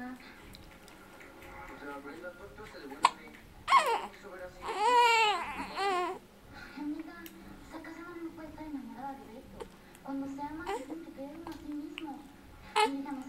nada. O sea, Brenda, entonces devuélveme. No quiso ver así. Ay, amiga, esa Cassandra no puede estar enamorada de Beto. Cuando se aman, tienen que querer uno a sí mismo. Y ella no